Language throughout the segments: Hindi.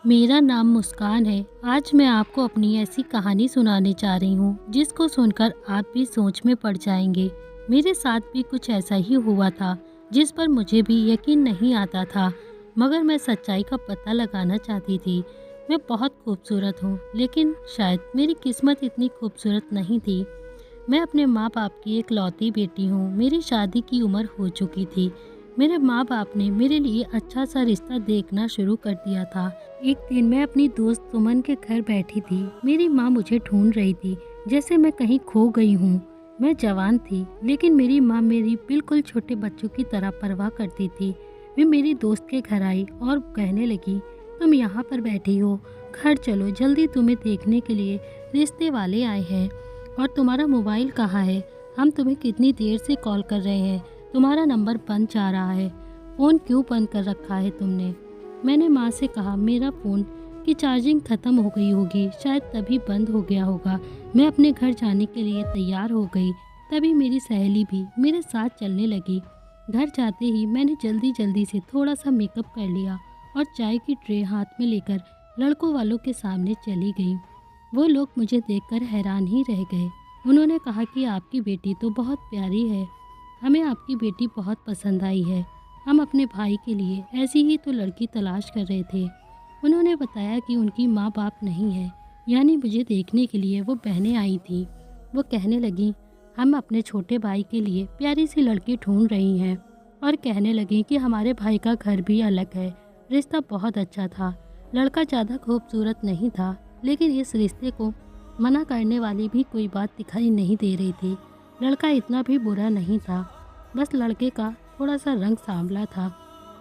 मेरा नाम मुस्कान है। आज मैं आपको अपनी ऐसी कहानी सुनाने जा रही हूँ जिसको सुनकर आप भी सोच में पड़ जाएंगे। मेरे साथ भी कुछ ऐसा ही हुआ था जिस पर मुझे भी यकीन नहीं आता था, मगर मैं सच्चाई का पता लगाना चाहती थी। मैं बहुत खूबसूरत हूँ, लेकिन शायद मेरी किस्मत इतनी खूबसूरत नहीं थी। मैं अपने माँ बाप की इकलौती बेटी हूँ। मेरी शादी की उम्र हो चुकी थी। मेरे माँ बाप ने मेरे लिए अच्छा सा रिश्ता देखना शुरू कर दिया था। एक दिन मैं अपनी दोस्त सुमन के घर बैठी थी। मेरी माँ मुझे ढूंढ रही थी, जैसे मैं कहीं खो गई हूँ। मैं जवान थी, लेकिन मेरी माँ मेरी बिल्कुल छोटे बच्चों की तरह परवाह करती थी। वे मेरी दोस्त के घर आई और कहने लगी, तुम यहाँ पर बैठी हो, घर चलो जल्दी, तुम्हें देखने के लिए रिश्ते वाले आए हैं। और तुम्हारा मोबाइल कहाँ है? हम तुम्हें कितनी देर से कॉल कर रहे हैं, तुम्हारा नंबर बंद जा रहा है। फ़ोन क्यों बंद कर रखा है तुमने? मैंने माँ से कहा, मेरा फ़ोन की चार्जिंग ख़त्म हो गई होगी, शायद तभी बंद हो गया होगा। मैं अपने घर जाने के लिए तैयार हो गई। तभी मेरी सहेली भी मेरे साथ चलने लगी। घर जाते ही मैंने जल्दी जल्दी से थोड़ा सा मेकअप कर लिया और चाय की ट्रे हाथ में लेकर लड़कों वालों के सामने चली गई। वो लोग मुझे देखकर हैरान ही रह गए। उन्होंने कहा कि आपकी बेटी तो बहुत प्यारी है, हमें आपकी बेटी बहुत पसंद आई है। हम अपने भाई के लिए ऐसी ही तो लड़की तलाश कर रहे थे। उन्होंने बताया कि उनकी माँ बाप नहीं है, यानी मुझे देखने के लिए वो बहनें आई थी। वो कहने लगी, हम अपने छोटे भाई के लिए प्यारी सी लड़की ढूंढ रही हैं, और कहने लगी कि हमारे भाई का घर भी अलग है। रिश्ता बहुत अच्छा था। लड़का ज़्यादा खूबसूरत नहीं था, लेकिन इस रिश्ते को मना करने वाली भी कोई बात दिखाई नहीं दे रही थी। लड़का इतना भी बुरा नहीं था, बस लड़के का थोड़ा सा रंग सांवला था।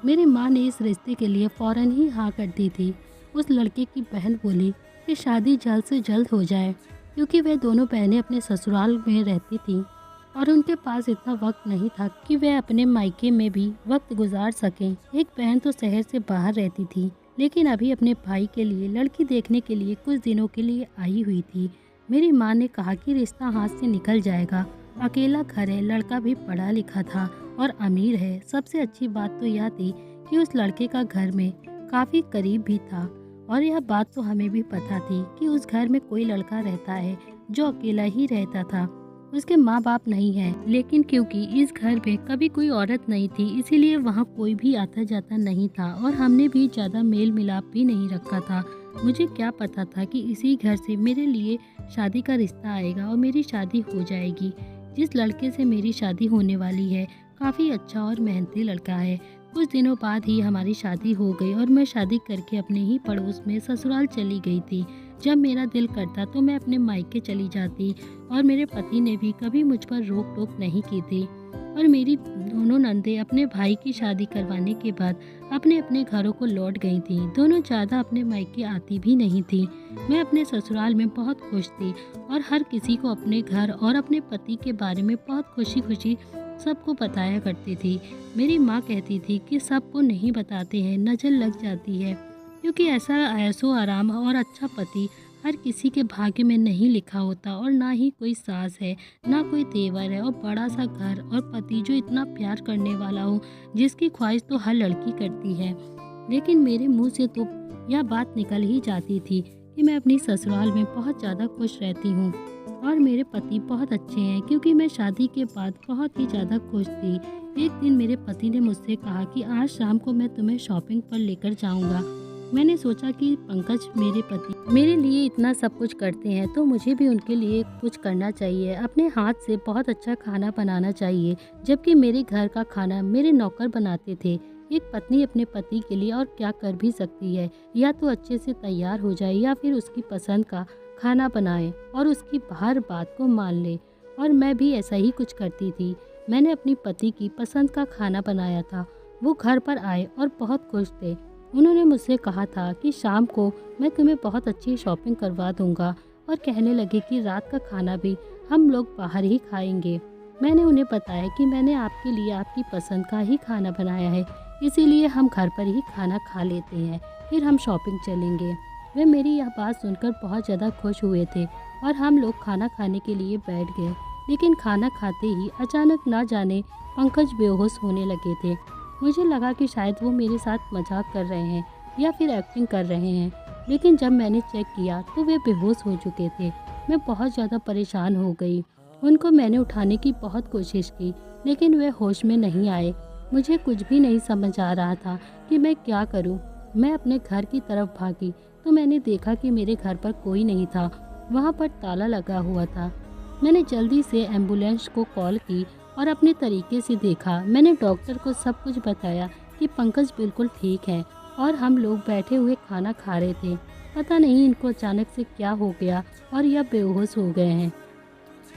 मेरी माँ ने इस रिश्ते के लिए फ़ौरन ही हाँ कर दी थी। उस लड़के की बहन बोली कि शादी जल्द से जल्द हो जाए, क्योंकि वह दोनों बहनें अपने ससुराल में रहती थीं और उनके पास इतना वक्त नहीं था कि वह अपने मायके में भी वक्त गुजार सकें। एक बहन तो शहर से बाहर रहती थी, लेकिन अभी अपने भाई के लिए लड़की देखने के लिए कुछ दिनों के लिए आई हुई थी। मेरी माँ ने कहा कि रिश्ता हाथ से निकल जाएगा, अकेला घर है, लड़का भी पढ़ा लिखा था और अमीर है। सबसे अच्छी बात तो यह थी कि उस लड़के का घर में काफ़ी करीब भी था, और यह बात तो हमें भी पता थी कि उस घर में कोई लड़का रहता है जो अकेला ही रहता था। उसके माँ बाप नहीं हैं, लेकिन क्योंकि इस घर में कभी कोई औरत नहीं थी, इसीलिए वहाँ कोई भी आता जाता नहीं था, और हमने भी ज़्यादा मेल मिलाप भी नहीं रखा था। मुझे क्या पता था कि इसी घर से मेरे लिए शादी का रिश्ता आएगा और मेरी शादी हो जाएगी। जिस लड़के से मेरी शादी होने वाली है काफ़ी अच्छा और मेहनती लड़का है। कुछ दिनों बाद ही हमारी शादी हो गई और मैं शादी करके अपने ही पड़ोस में ससुराल चली गई थी। जब मेरा दिल करता तो मैं अपने मायके चली जाती, और मेरे पति ने भी कभी मुझ पर रोक टोक नहीं की थी। और मेरी दोनों नंदे अपने भाई की शादी करवाने के बाद अपने अपने घरों को लौट गई थी। दोनों ज़्यादा अपने मायके आती भी नहीं थी। मैं अपने ससुराल में बहुत खुश थी और हर किसी को अपने घर और अपने पति के बारे में बहुत खुशी खुशी सबको बताया करती थी। मेरी माँ कहती थी कि सबको नहीं बताते हैं, नज़र लग जाती है, क्योंकि ऐसा ऐशो आराम और अच्छा पति हर किसी के भाग्य में नहीं लिखा होता। और ना ही कोई सास है, ना कोई तेवर है, और बड़ा सा घर और पति जो इतना प्यार करने वाला हो, जिसकी ख्वाहिश तो हर लड़की करती है। लेकिन मेरे मुंह से तो यह बात निकल ही जाती थी कि मैं अपनी ससुराल में बहुत ज़्यादा खुश रहती हूँ और मेरे पति बहुत अच्छे हैं, क्योंकि मैं शादी के बाद बहुत ही ज़्यादा खुश थी। एक दिन मेरे पति ने मुझसे कहा कि आज शाम को मैं तुम्हें शॉपिंग पर लेकर जाऊंगा। मैंने सोचा कि पंकज मेरे पति मेरे लिए इतना सब कुछ करते हैं, तो मुझे भी उनके लिए कुछ करना चाहिए। अपने हाथ से बहुत अच्छा खाना बनाना चाहिए, जबकि मेरे घर का खाना मेरे नौकर बनाते थे। एक पत्नी अपने पति के लिए और क्या कर भी सकती है, या तो अच्छे से तैयार हो जाए या फिर उसकी पसंद का खाना बनाए और उसकी हर बात को मान ले। और मैं भी ऐसा ही कुछ करती थी। मैंने अपनी पति की पसंद का खाना बनाया था। वो घर पर आए और बहुत खुश थे। उन्होंने मुझसे कहा था कि शाम को मैं तुम्हें बहुत अच्छी शॉपिंग करवा दूंगा, और कहने लगे कि रात का खाना भी हम लोग बाहर ही खाएंगे। मैंने उन्हें बताया कि मैंने आपके लिए आपकी पसंद का ही खाना बनाया है, इसीलिए हम घर पर ही खाना खा लेते हैं, फिर हम शॉपिंग चलेंगे। वे मेरी यह बात सुनकर बहुत ज़्यादा खुश हुए थे और हम लोग खाना खाने के लिए बैठ गए। लेकिन खाना खाते ही अचानक ना जाने पंकज बेहोश होने लगे थे। मुझे लगा कि शायद वो मेरे साथ मजाक कर रहे हैं, या फिर एक्टिंग कर रहे हैं। लेकिन जब मैंने चेक किया तो वे बेहोश हो चुके थे। मैं बहुत ज़्यादा परेशान हो गई। उनको मैंने उठाने की बहुत कोशिश की, लेकिन वे होश में नहीं आए। मुझे कुछ भी नहीं समझ आ रहा था कि मैं क्या करूं। मैं अपने घर की तरफ भागी तो मैंने देखा कि मेरे घर पर कोई नहीं था। वहां पर ताला लगा हुआ था। मैंने जल्दी से एम्बुलेंस को कॉल की और अपने तरीके से देखा। मैंने डॉक्टर को सब कुछ बताया कि पंकज बिल्कुल ठीक है और हम लोग बैठे हुए खाना खा रहे थे। पता नहीं इनको अचानक से क्या हो गया और यह बेहोश हो गए हैं।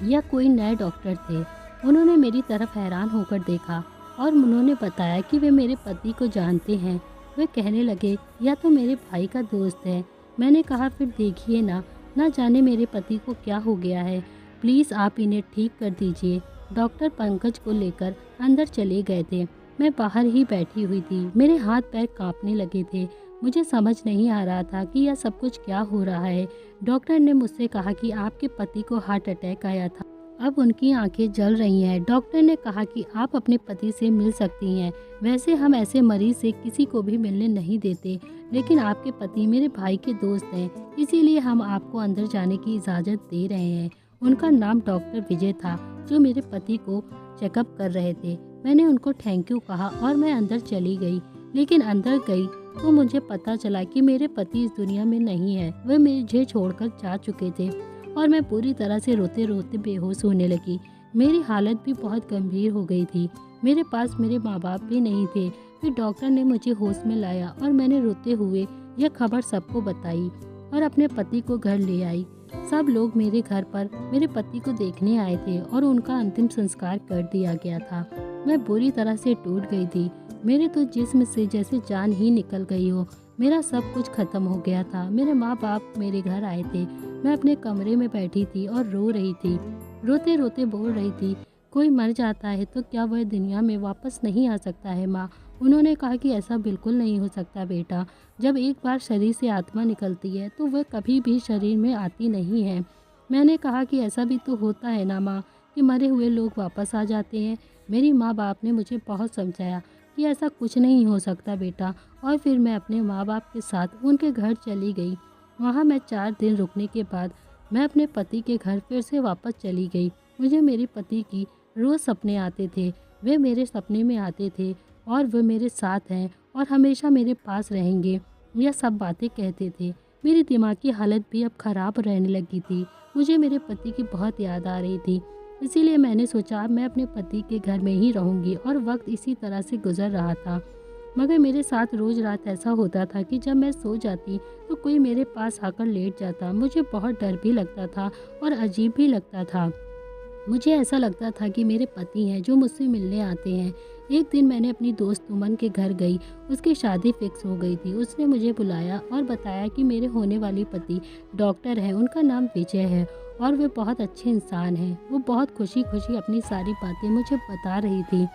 यह कोई नए डॉक्टर थे। उन्होंने मेरी तरफ हैरान होकर देखा और उन्होंने बताया कि वे मेरे पति को जानते हैं। वे कहने लगे, यह तो मेरे भाई का दोस्त है। मैंने कहा, फिर देखिए ना जाने मेरे पति को क्या हो गया है। प्लीज़ आप इन्हें ठीक कर दीजिए। डॉक्टर पंकज को लेकर अंदर चले गए थे। मैं बाहर ही बैठी हुई थी। मेरे हाथ पैर कांपने लगे थे। मुझे समझ नहीं आ रहा था कि यह सब कुछ क्या हो रहा है। डॉक्टर ने मुझसे कहा कि आपके पति को हार्ट अटैक आया था, अब उनकी आंखें जल रही हैं। डॉक्टर ने कहा कि आप अपने पति से मिल सकती हैं। वैसे हम ऐसे मरीज से किसी को भी मिलने नहीं देते, लेकिन आपके पति मेरे भाई के दोस्त हैं, इसीलिए हम आपको अंदर जाने की इजाज़त दे रहे हैं। उनका नाम डॉक्टर विजय था, जो मेरे पति को चेकअप कर रहे थे। मैंने उनको थैंक यू कहा और मैं अंदर चली गई। लेकिन अंदर गई तो मुझे पता चला कि मेरे पति इस दुनिया में नहीं है। वे मुझे छोड़कर जा चुके थे और मैं पूरी तरह से रोते रोते बेहोश होने लगी। मेरी हालत भी बहुत गंभीर हो गई थी। मेरे पास मेरे माँ बाप भी नहीं थे। फिर डॉक्टर ने मुझे होश में लाया और मैंने रोते हुए यह खबर सबको बताई और अपने पति को घर ले आई। सब लोग मेरे घर पर मेरे पति को देखने आए थे और उनका अंतिम संस्कार कर दिया गया था। मैं बुरी तरह से टूट गई थी। मेरे तो जिस्म से जैसे जान ही निकल गई हो। मेरा सब कुछ खत्म हो गया था। मेरे माँ बाप मेरे घर आए थे। मैं अपने कमरे में बैठी थी और रो रही थी। रोते रोते बोल रही थी, कोई मर जाता है तो क्या वह दुनिया में वापस नहीं आ सकता है माँ? उन्होंने कहा कि ऐसा बिल्कुल नहीं हो सकता बेटा। जब एक बार शरीर से आत्मा निकलती है तो वह कभी भी शरीर में आती नहीं है। मैंने कहा कि ऐसा भी तो होता है ना माँ, कि मरे हुए लोग वापस आ जाते हैं। मेरी माँ बाप ने मुझे बहुत समझाया कि ऐसा कुछ नहीं हो सकता बेटा। और फिर मैं अपने माँ बाप के साथ उनके घर चली गई। वहाँ मैं 4 दिन रुकने के बाद मैं अपने पति के घर फिर से वापस चली गई। मुझे मेरे पति की रोज़ सपने आते थे। वे मेरे सपने में आते थे और वे मेरे साथ हैं और हमेशा मेरे पास रहेंगे, यह सब बातें कहते थे। मेरी दिमाग की हालत भी अब ख़राब रहने लगी थी। मुझे मेरे पति की बहुत याद आ रही थी। इसीलिए मैंने सोचा मैं अपने पति के घर में ही रहूँगी और वक्त इसी तरह से गुजर रहा था। मगर मेरे साथ रोज़ रात ऐसा होता था कि जब मैं सो जाती तो कोई मेरे पास आकर लेट जाता। मुझे बहुत डर भी लगता था और अजीब भी लगता था। मुझे ऐसा लगता था कि मेरे पति हैं जो मुझसे मिलने आते हैं। एक दिन मैंने अपनी दोस्त उमन के घर गई। उसकी शादी फिक्स हो गई थी। उसने मुझे बुलाया और बताया कि मेरे होने वाले पति डॉक्टर हैं। उनका नाम विजय है और वे बहुत अच्छे इंसान हैं। वो बहुत खुशी खुशी अपनी सारी बातें मुझे बता रही थी।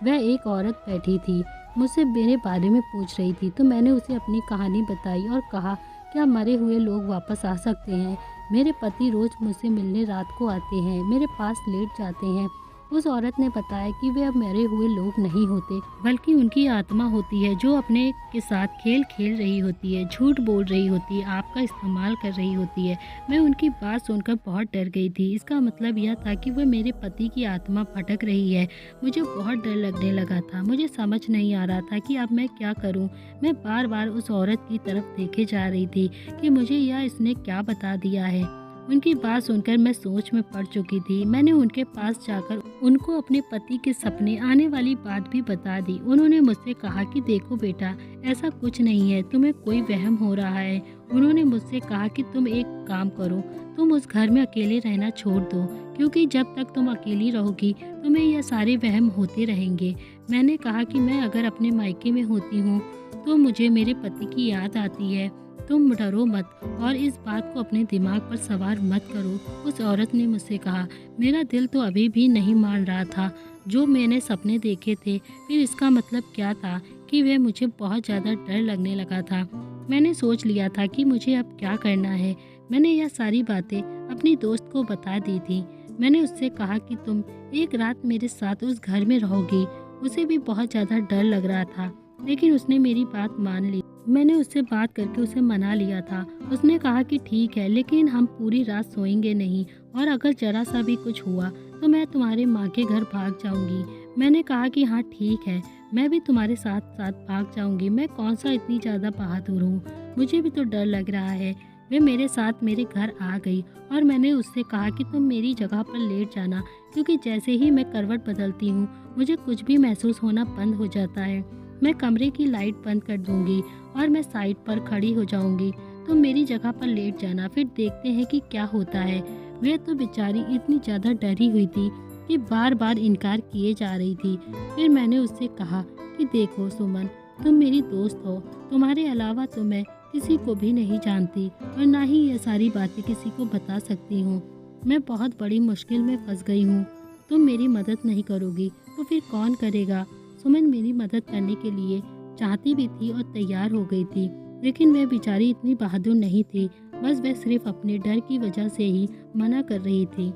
वह एक औरत बैठी थी, मुझसे मेरे बारे में पूछ रही थी, तो मैंने उसे अपनी कहानी बताई और कहा, क्या मरे हुए लोग वापस आ सकते हैं? मेरे पति रोज़ मुझसे मिलने रात को आते हैं, मेरे पास लेट जाते हैं। उस औरत ने बताया कि वे अब मरे हुए लोग नहीं होते, बल्कि उनकी आत्मा होती है जो अपने के साथ खेल खेल रही होती है, झूठ बोल रही होती है, आपका इस्तेमाल कर रही होती है। मैं उनकी बात सुनकर बहुत डर गई थी। इसका मतलब यह था कि वह मेरे पति की आत्मा भटक रही है। मुझे बहुत डर लगने लगा था। मुझे समझ नहीं आ रहा था कि अब मैं क्या करूं। मैं बार बार उस औरत की तरफ देखे जा रही थी कि मुझे यह इसने क्या बता दिया है। उनकी बात सुनकर मैं सोच में पड़ चुकी थी। मैंने उनके पास जाकर उनको अपने पति के सपने आने वाली बात भी बता दी। उन्होंने मुझसे कहा कि देखो बेटा, ऐसा कुछ नहीं है, तुम्हें कोई वहम हो रहा है। उन्होंने मुझसे कहा कि तुम एक काम करो, तुम उस घर में अकेले रहना छोड़ दो, क्योंकि जब तक तुम अकेली रहोगी तुम्हें यह सारे वहम होते रहेंगे। मैंने कहा कि मैं अगर अपने मायके में होती हूँ तो मुझे मेरे पति की याद आती है। तुम डरो मत और इस बात को अपने दिमाग पर सवार मत करो। उस औरत ने मुझसे कहा। मेरा दिल तो अभी भी नहीं मान रहा था जो मैंने सपने देखे थे। फिर इसका मतलब क्या था कि वे मुझे बहुत ज़्यादा डर लगने लगा था। मैंने सोच लिया था कि मुझे अब क्या करना है। मैंने यह सारी बातें अपनी दोस्त को बता दी थी। मैंने उससे कहा कि तुम एक रात मेरे साथ उस घर में रहोगी। उसे भी बहुत ज़्यादा डर लग रहा था, लेकिन उसने मेरी बात मान ली। मैंने उससे बात करके उसे मना लिया था। उसने कहा कि ठीक है, लेकिन हम पूरी रात सोएंगे नहीं, और अगर जरा सा भी कुछ हुआ तो मैं तुम्हारे माँ के घर भाग जाऊंगी। मैंने कहा कि हाँ ठीक है, मैं भी तुम्हारे साथ साथ भाग जाऊंगी। मैं कौन सा इतनी ज़्यादा बहादुर हूँ, मुझे भी तो डर लग रहा है। वे मेरे साथ मेरे घर आ गई और मैंने उससे कहा कि तुम मेरी जगह पर लेट जाना, क्योंकि जैसे ही मैं करवट बदलती हूँ मुझे कुछ भी महसूस होना बंद हो जाता है। मैं कमरे की लाइट बंद कर दूंगी और मैं साइड पर खड़ी हो जाऊंगी। तुम मेरी जगह पर लेट जाना, फिर देखते हैं कि क्या होता है। वह तो बेचारी इतनी ज़्यादा डरी हुई थी कि बार बार इनकार किए जा रही थी। फिर मैंने उससे कहा कि देखो सुमन, तुम मेरी दोस्त हो, तुम्हारे अलावा तो मैं किसी को भी नहीं जानती और ना ही ये सारी बातें किसी को बता सकती हूँ। मैं बहुत बड़ी मुश्किल में फंस गई हूँ। तुम मेरी मदद नहीं करोगी तो फिर कौन करेगा। सुमन मेरी मदद करने के लिए चाहती भी थी और तैयार हो गई थी, लेकिन वह बेचारी इतनी बहादुर नहीं थी। बस वह सिर्फ अपने डर की वजह से ही मना कर रही थी।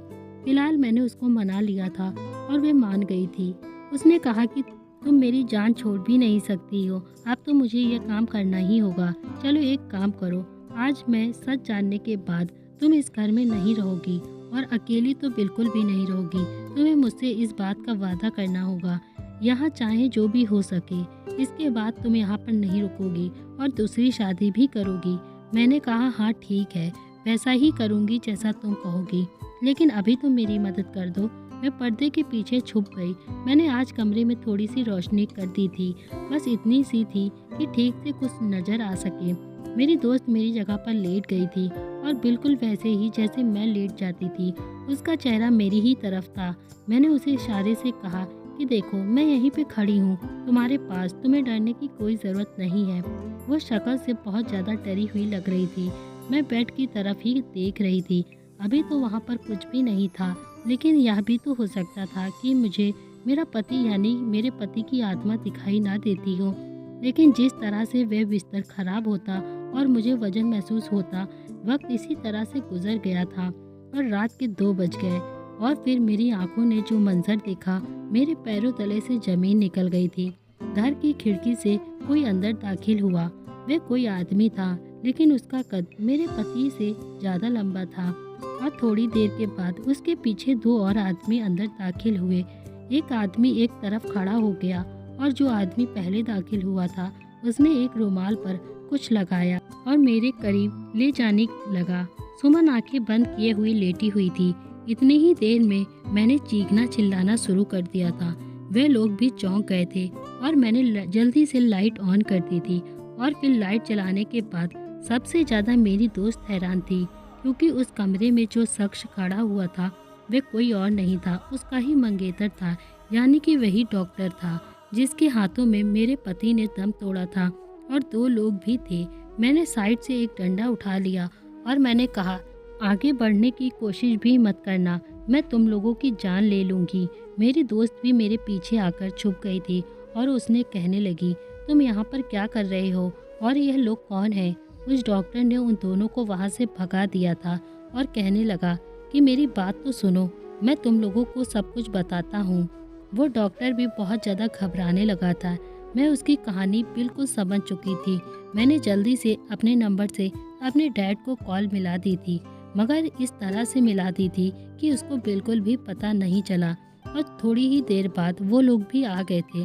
फिलहाल मैंने उसको मना लिया था और वह मान गई थी। उसने कहा कि तुम मेरी जान छोड़ भी नहीं सकती हो, अब तो मुझे यह काम करना ही होगा। चलो एक काम करो, आज मैं सच जानने के बाद तुम इस घर में नहीं रहोगी और अकेली तो बिल्कुल भी नहीं रहोगी। तुम्हें मुझसे इस बात का वादा करना होगा, यहाँ चाहे जो भी हो सके, इसके बाद तुम यहाँ पर नहीं रुकोगी और दूसरी शादी भी करोगी। मैंने कहा हाँ ठीक है, वैसा ही करूँगी जैसा तुम कहोगी, लेकिन अभी तुम मेरी मदद कर दो। मैं पर्दे के पीछे छुप गई। मैंने आज कमरे में थोड़ी सी रोशनी कर दी थी, बस इतनी सी थी कि ठीक से कुछ नज़र आ सके। मेरी दोस्त मेरी जगह पर लेट गई थी और बिल्कुल वैसे ही जैसे मैं लेट जाती थी। उसका चेहरा मेरी ही तरफ था। मैंने उसे इशारे से कहा कि देखो, मैं यहीं पे खड़ी हूँ तुम्हारे पास, तुम्हें डरने की कोई ज़रूरत नहीं है। वो शक्ल से बहुत ज़्यादा डरी हुई लग रही थी। मैं बेड की तरफ ही देख रही थी। अभी तो वहाँ पर कुछ भी नहीं था, लेकिन यह भी तो हो सकता था कि मुझे मेरा पति यानी मेरे पति की आत्मा दिखाई ना देती हो। लेकिन जिस तरह से वह बिस्तर खराब होता और मुझे वजन महसूस होता, वक्त इसी तरह से गुजर गया था और रात के 2 बज गए और फिर मेरी आंखों ने जो मंजर देखा, मेरे पैरों तले से जमीन निकल गई थी। घर की खिड़की से कोई अंदर दाखिल हुआ। वह कोई आदमी था, लेकिन उसका कद मेरे पति से ज़्यादा लंबा था और थोड़ी देर के बाद उसके पीछे 2 और आदमी अंदर दाखिल हुए। एक आदमी एक तरफ खड़ा हो गया और जो आदमी पहले दाखिल हुआ था उसने एक रुमाल पर कुछ लगाया और मेरे करीब ले जाने लगा। सुमन आंखें बंद किए हुई लेटी हुई थी। इतनी ही देर में मैंने चीखना चिल्लाना शुरू कर दिया था। वे लोग भी चौंक गए थे और मैंने जल्दी से लाइट ऑन कर दी थी और फिर लाइट जलाने के बाद सबसे ज़्यादा मेरी दोस्त हैरान थी, क्योंकि उस कमरे में जो शख्स खड़ा हुआ था वह कोई और नहीं था, उसका ही मंगेतर था, यानी कि वही डॉक्टर था जिसके हाथों में मेरे पति ने दम तोड़ा था। और 2 लोग भी थे। मैंने साइड से एक डंडा उठा लिया और मैंने कहा, आगे बढ़ने की कोशिश भी मत करना, मैं तुम लोगों की जान ले लूँगी। मेरी दोस्त भी मेरे पीछे आकर छुप गई थी और उसने कहने लगी, तुम यहाँ पर क्या कर रहे हो और यह लोग कौन हैं? उस डॉक्टर ने उन दोनों को वहाँ से भगा दिया था और कहने लगा कि मेरी बात तो सुनो, मैं तुम लोगों को सब कुछ बताता हूँ। वो डॉक्टर भी बहुत ज़्यादा घबराने लगा था। मैं उसकी कहानी बिल्कुल समझ चुकी थी। मैंने जल्दी से अपने नंबर से अपने डैड को कॉल मिला दी थी, मगर इस तरह से मिला दी थी कि उसको बिल्कुल भी पता नहीं चला और थोड़ी ही देर बाद वो लोग भी आ गए थे।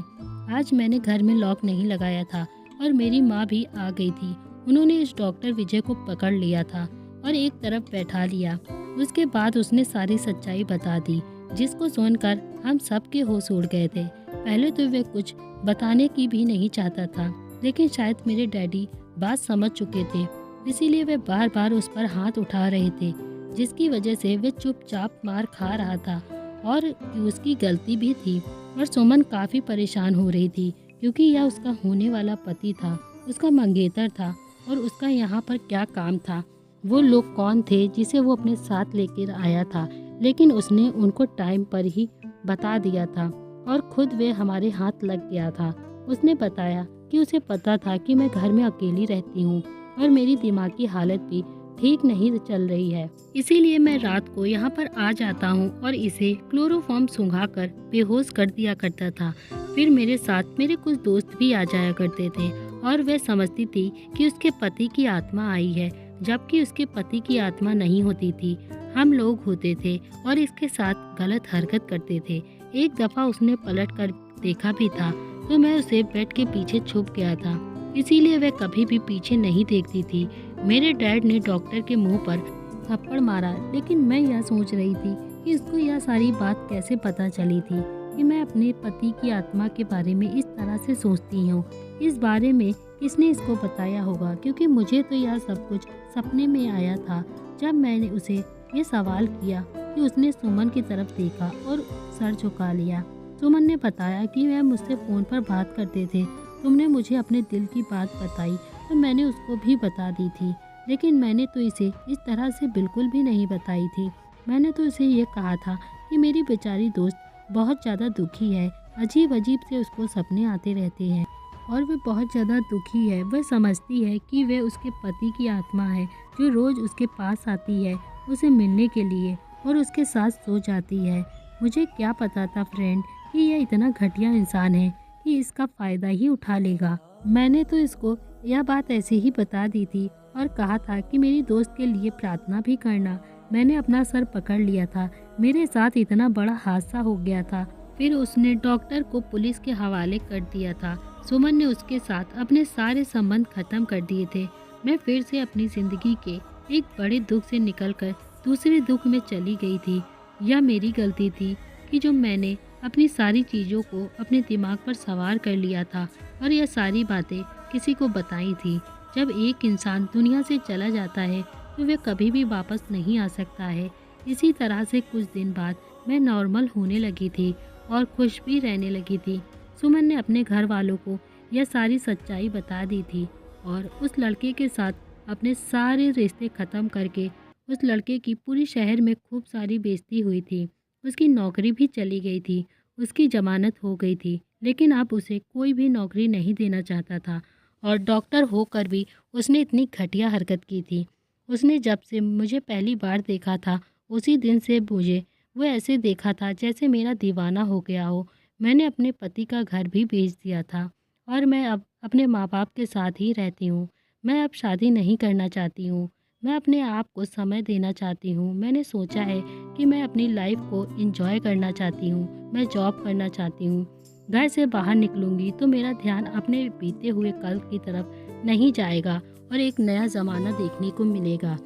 आज मैंने घर में लॉक नहीं लगाया था और मेरी माँ भी आ गई थी। उन्होंने इस डॉक्टर विजय को पकड़ लिया था और एक तरफ बैठा लिया। उसके बाद उसने सारी सच्चाई बता दी, जिसको सुनकर हम सब के होश उड़ गए थे। पहले तो वे कुछ बताने की भी नहीं चाहता था, लेकिन शायद मेरे डैडी बात समझ चुके थे, इसीलिए वे बार बार उस पर हाथ उठा रहे थे, जिसकी वजह से वे चुपचाप मार खा रहा था और उसकी गलती भी थी। और सुमन काफ़ी परेशान हो रही थी, क्योंकि यह उसका होने वाला पति था, उसका मंगेतर था और उसका यहाँ पर क्या काम था। वो लोग कौन थे जिसे वो अपने साथ लेकर आया था, लेकिन उसने उनको टाइम पर ही बता दिया था और खुद वे हमारे हाथ लग गया था। उसने बताया कि उसे पता था कि मैं घर में अकेली रहती हूँ और मेरी दिमागी हालत भी ठीक नहीं चल रही है, इसीलिए मैं रात को यहाँ पर आ जाता हूँ और इसे क्लोरोफॉर्म सुंघाकर बेहोश कर दिया करता था। फिर मेरे साथ मेरे कुछ दोस्त भी आ जाया करते थे और वह समझती थी कि उसके पति की आत्मा आई है, जबकि उसके पति की आत्मा नहीं होती थी। हम लोग होते थे और इसके साथ गलत हरकत करते थे। एक दफ़ा उसने पलट कर देखा भी था तो मैं उसे बेड के पीछे छुप गया था, इसीलिए वह कभी भी पीछे नहीं देखती थी। मेरे डैड ने डॉक्टर के मुंह पर थप्पड़ मारा, लेकिन मैं यह सोच रही थी कि इसको यह सारी बात कैसे पता चली थी कि मैं अपने पति की आत्मा के बारे में इस तरह से सोचती हूँ। इस बारे में किसने इसको बताया होगा, क्योंकि मुझे तो यह सब कुछ सपने में आया था। जब मैंने उसे ये सवाल किया कि उसने सुमन की तरफ देखा और सर झुका लिया। सुमन ने बताया कि वह मुझसे फ़ोन पर बात करते थे। तुमने मुझे अपने दिल की बात बताई तो मैंने उसको भी बता दी थी, लेकिन मैंने तो इसे इस तरह से बिल्कुल भी नहीं बताई थी। मैंने तो उसे ये कहा था कि मेरी बेचारी दोस्त बहुत ज़्यादा दुखी है। अजीब अजीब से उसको सपने आते रहते हैं और वह बहुत ज़्यादा दुखी है। वह समझती है कि वह उसके पति की आत्मा है जो रोज़ उसके पास आती है उसे मिलने के लिए और उसके साथ सो जाती है। मुझे क्या पता था फ्रेंड कि यह इतना घटिया इंसान है कि इसका फ़ायदा ही उठा लेगा। मैंने तो इसको यह बात ऐसे ही बता दी थी और कहा था कि मेरी दोस्त के लिए प्रार्थना भी करना। मैंने अपना सर पकड़ लिया था, मेरे साथ इतना बड़ा हादसा हो गया था। फिर उसने डॉक्टर को पुलिस के हवाले कर दिया था। सुमन ने उसके साथ अपने सारे संबंध खत्म कर दिए थे। मैं फिर से अपनी ज़िंदगी के एक बड़े दुख से निकलकर दूसरे दुख में चली गई थी। यह मेरी गलती थी कि जो मैंने अपनी सारी चीज़ों को अपने दिमाग पर सवार कर लिया था और यह सारी बातें किसी को बताई थी। जब एक इंसान दुनिया से चला जाता है तो वह कभी भी वापस नहीं आ सकता है। इसी तरह से कुछ दिन बाद मैं नॉर्मल होने लगी थी और खुश भी रहने लगी थी। सुमन ने अपने घर वालों को यह सारी सच्चाई बता दी थी और उस लड़के के साथ अपने सारे रिश्ते ख़त्म करके उस लड़के की पूरी शहर में खूब सारी बेइज्जती हुई थी। उसकी नौकरी भी चली गई थी, उसकी जमानत हो गई थी, लेकिन अब उसे कोई भी नौकरी नहीं देना चाहता था और डॉक्टर होकर भी उसने इतनी घटिया हरकत की थी। उसने जब से मुझे पहली बार देखा था उसी दिन से मुझे वो ऐसे देखा था जैसे मेरा दीवाना हो गया हो। मैंने अपने पति का घर भी बेच दिया था और मैं अब अपने माँ बाप के साथ ही रहती हूँ। मैं अब शादी नहीं करना चाहती हूँ। मैं अपने आप को समय देना चाहती हूँ। मैंने सोचा है कि मैं अपनी लाइफ को एंजॉय करना चाहती हूँ। मैं जॉब करना चाहती हूँ। घर से बाहर निकलूँगी तो मेरा ध्यान अपने बीते हुए कल की तरफ नहीं जाएगा और एक नया ज़माना देखने को मिलेगा।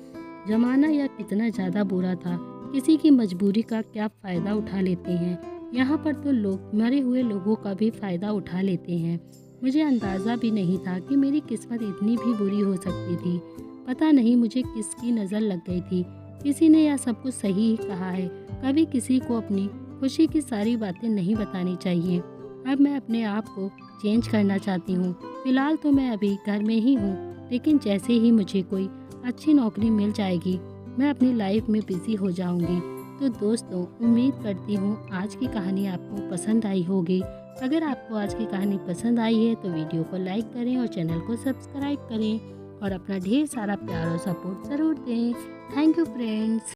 ज़माना यह कितना ज़्यादा बुरा था, किसी की मजबूरी का क्या फ़ायदा उठा लेते हैं। यहाँ पर तो लोग मरे हुए लोगों का भी फ़ायदा उठा लेते हैं। मुझे अंदाज़ा भी नहीं था कि मेरी किस्मत इतनी भी बुरी हो सकती थी। पता नहीं मुझे किसकी नज़र लग गई थी। किसी ने यह सब कुछ सही ही कहा है, कभी किसी को अपनी खुशी की सारी बातें नहीं बतानी चाहिए। अब मैं अपने आप को चेंज करना चाहती हूँ। फ़िलहाल तो मैं अभी घर में ही हूँ, लेकिन जैसे ही मुझे कोई अच्छी नौकरी मिल जाएगी मैं अपनी लाइफ में बिज़ी हो जाऊँगी। तो दोस्तों, उम्मीद करती हूँ आज की कहानी आपको पसंद आई होगी। अगर आपको आज की कहानी पसंद आई है तो वीडियो को लाइक करें और चैनल को सब्सक्राइब करें और अपना ढेर सारा प्यार और सपोर्ट ज़रूर दें। Thank you friends.